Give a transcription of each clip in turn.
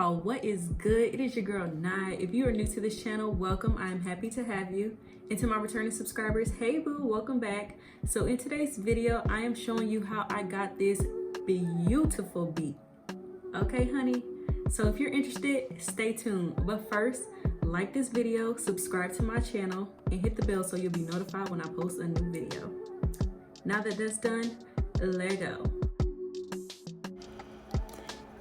y'all, what is good? It is your girl Nai. If you are new to this channel, welcome. I am happy to have you. And to my returning subscribers, hey boo, welcome back. So in today's video, I am showing you how I got this beautiful beat. Okay, honey? So if you're interested, stay tuned. But first, like this video, subscribe to my channel, and hit the bell so you'll be notified when I post a new video. Now that that's done, let's go.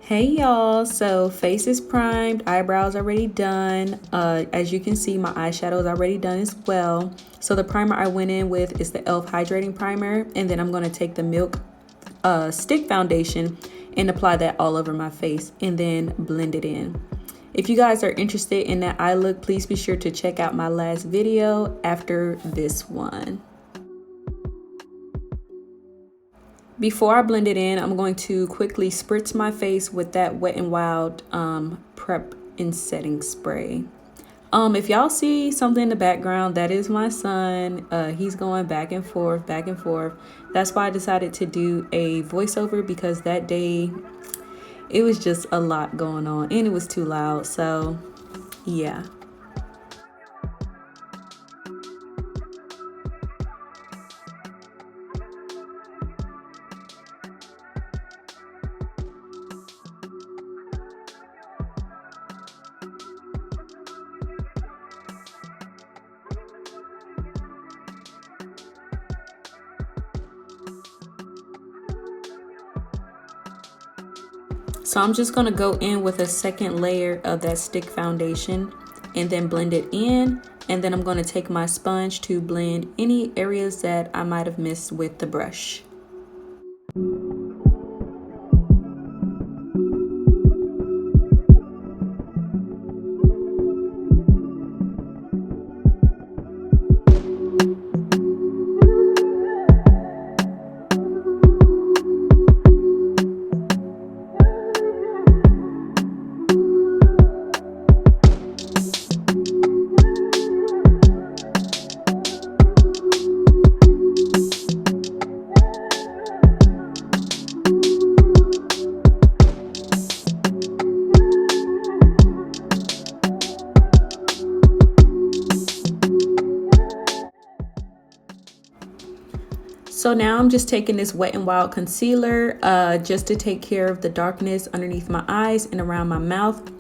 Hey y'all, so face is primed, eyebrows already done. As you can see, my eyeshadow is already done as well. So the primer I went in with is the e.l.f. hydrating primer, and then I'm going to take the Milk stick foundation and apply that all over my face and then blend it in. If you guys are interested in that eye look, please be sure to check out my last video after this one. Before I blend it in, I'm going to quickly spritz my face with that Wet n Wild prep and setting spray. If y'all see something in the background, that is my son. He's going back and forth, back and forth. That's why I decided to do a voiceover, because that day it was just a lot going on and it was too loud. So yeah. So I'm just going to go in with a second layer of that stick foundation and then blend it in. And then I'm going to take my sponge to blend any areas that I might have missed with the brush. So now I'm just taking this Wet n Wild concealer just to take care of the darkness underneath my eyes and around my mouth.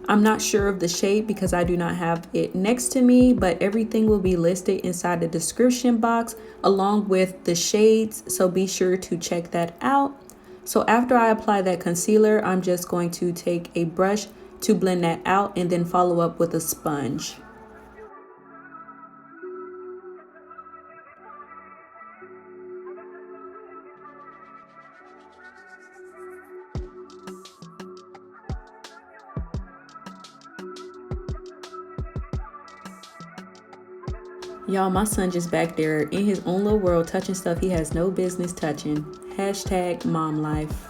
I'm not sure of the shade because I do not have it next to me, but everything will be listed inside the description box along with the shades, so be sure to check that out. So after I apply that concealer, I'm just going to take a brush to blend that out and then follow up with a sponge. Y'all, my son just back there in his own little world touching stuff he has no business touching. Hashtag mom life.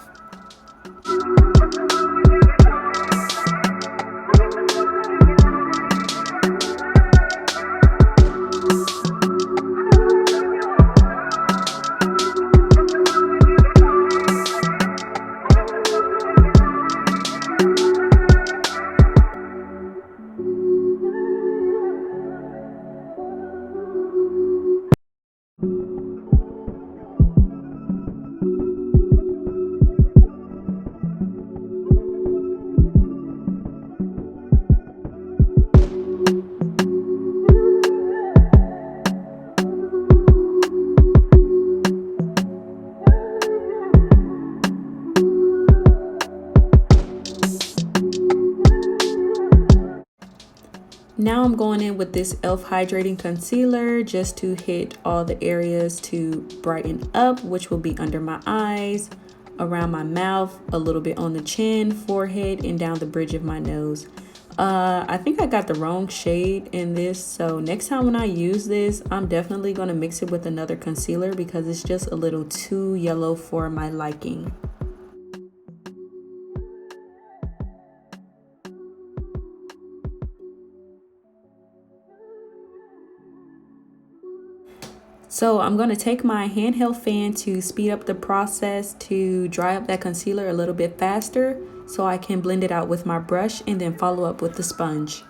Now I'm going in with this e.l.f. hydrating concealer just to hit all the areas to brighten up, which will be under my eyes, around my mouth, a little bit on the chin, forehead, and down the bridge of my nose. I think I got the wrong shade in this, so next time when I use this, I'm definitely going to mix it with another concealer because it's just a little too yellow for my liking. So I'm going to take my handheld fan to speed up the process to dry up that concealer a little bit faster. so I can blend it out with my brush and then follow up with the sponge.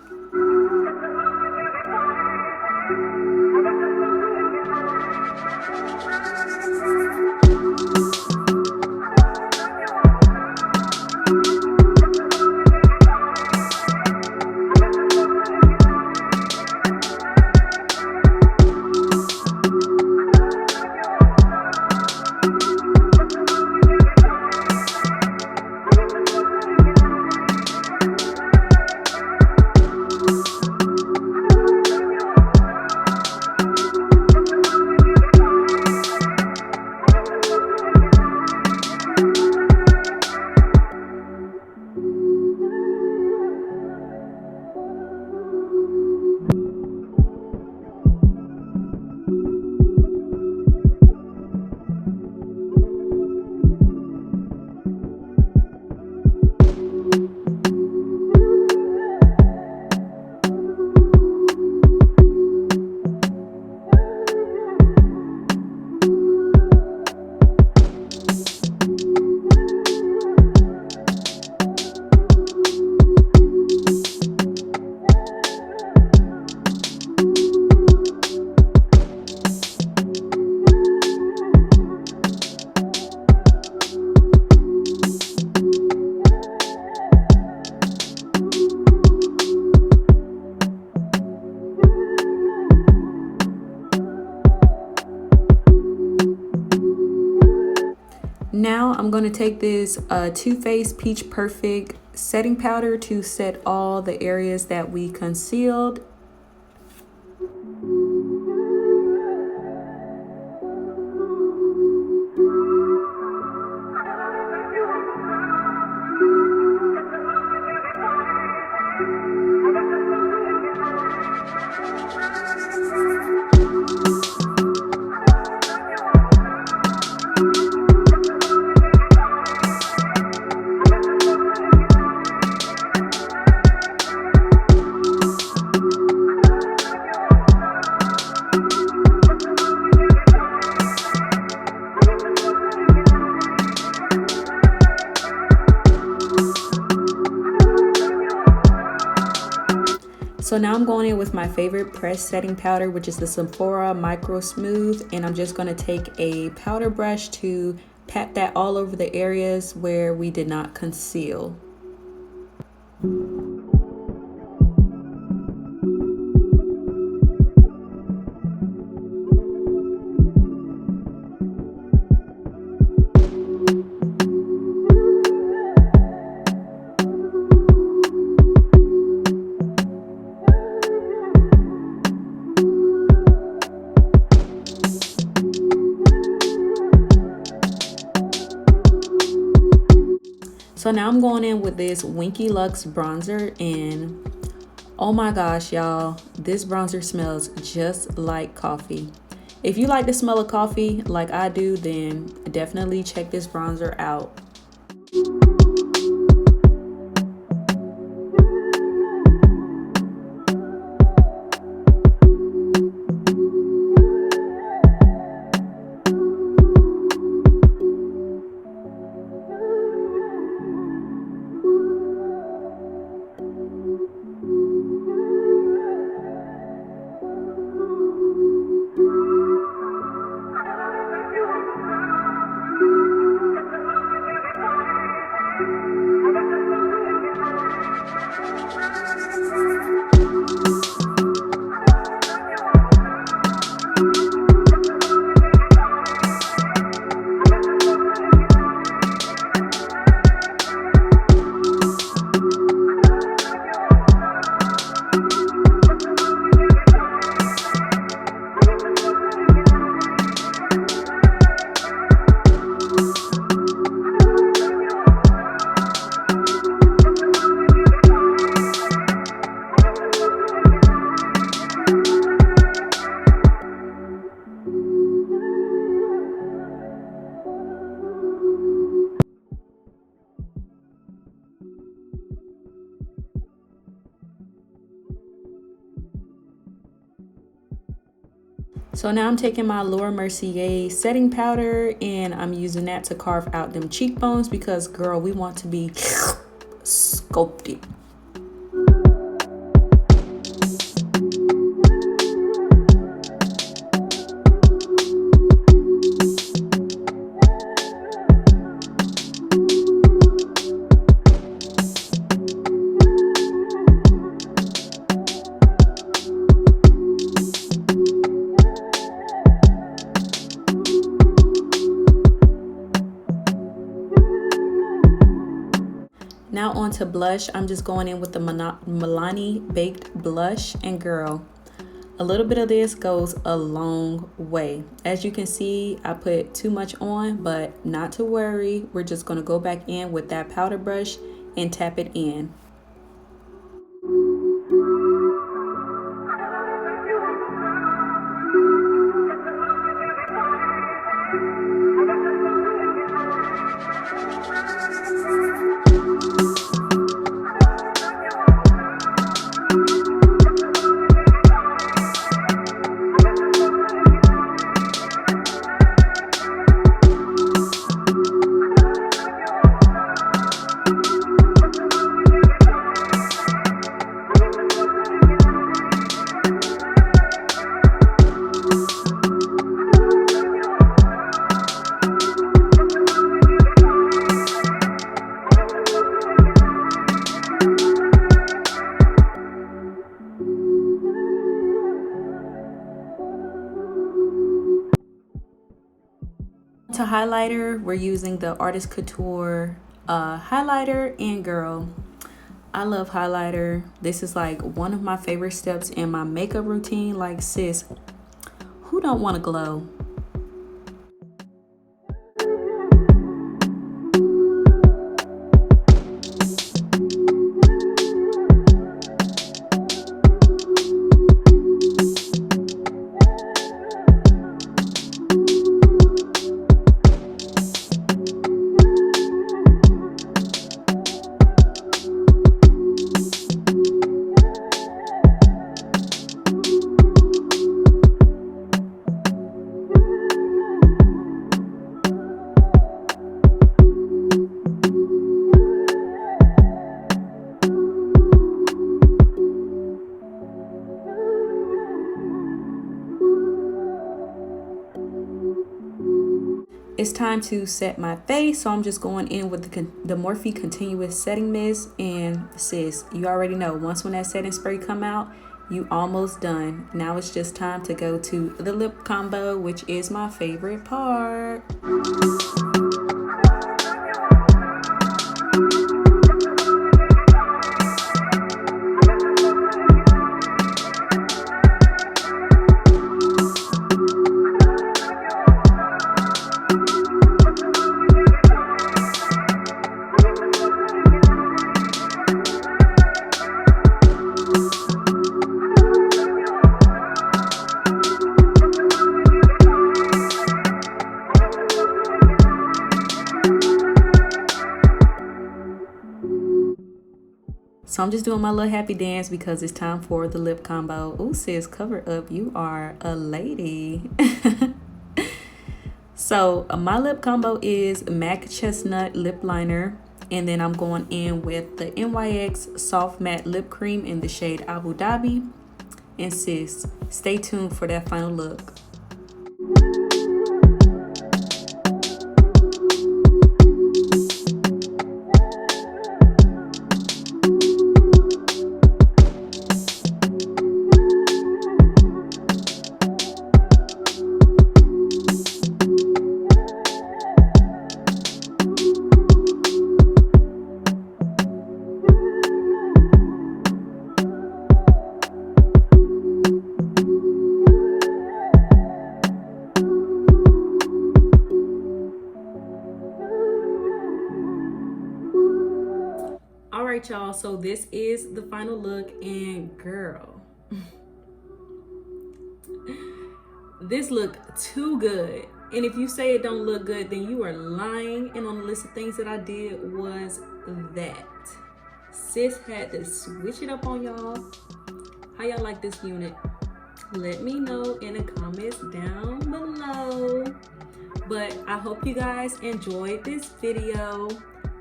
Now I'm going to take this Too Faced Peach Perfect setting powder to set all the areas that we concealed. So now I'm going in with my favorite pressed setting powder, which is the Sephora Micro Smooth, and I'm just going to take a powder brush to pat that all over the areas where we did not conceal. So now I'm going in with this Winky Lux bronzer, and oh my gosh, y'all, this bronzer smells just like coffee. If you like the smell of coffee like I do, then definitely check this bronzer out. So now I'm taking my Laura Mercier setting powder and I'm using that to carve out them cheekbones because, girl, we want to be sculpt it. Now on to blush. I'm just going in with the Milani Baked Blush, and girl, a little bit of this goes a long way. As you can see, I put too much on, but not to worry. We're just going to go back in with that powder brush and tap it in. To highlighter, we're using the Artist Couture highlighter, and girl, I love highlighter. This is like one of my favorite steps in my makeup routine. Like, sis, who don't want to glow? It's time to set my face, so I'm just going in with the Morphe Continuous Setting Mist. And sis, you already know, once when that setting spray come out, you almost done. Now it's just time to go to the lip combo, which is my favorite part. So I'm just doing my little happy dance because it's time for the lip combo. Ooh, sis, cover up. You are a lady. So my lip combo is MAC Chestnut Lip Liner. And then I'm going in with the NYX Soft Matte Lip Cream in the shade Abu Dhabi. And sis, stay tuned for that final look. All right, y'all, so this is the final look, and girl, this looked too good. And if you say it don't look good, then you are lying. And on the list of things that I did was that sis had to switch it up on y'all. How y'all like this unit? Let me know in the comments down below. But I hope you guys enjoyed this video.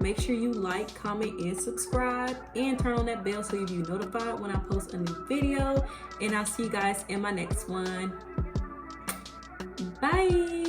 Make sure you like, comment, and subscribe, and turn on that bell so you'll be notified when I post a new video. And I'll see you guys in my next one. Bye.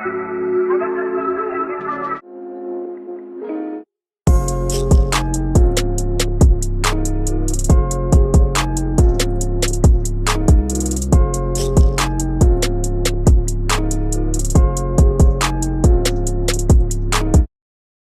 Thank you.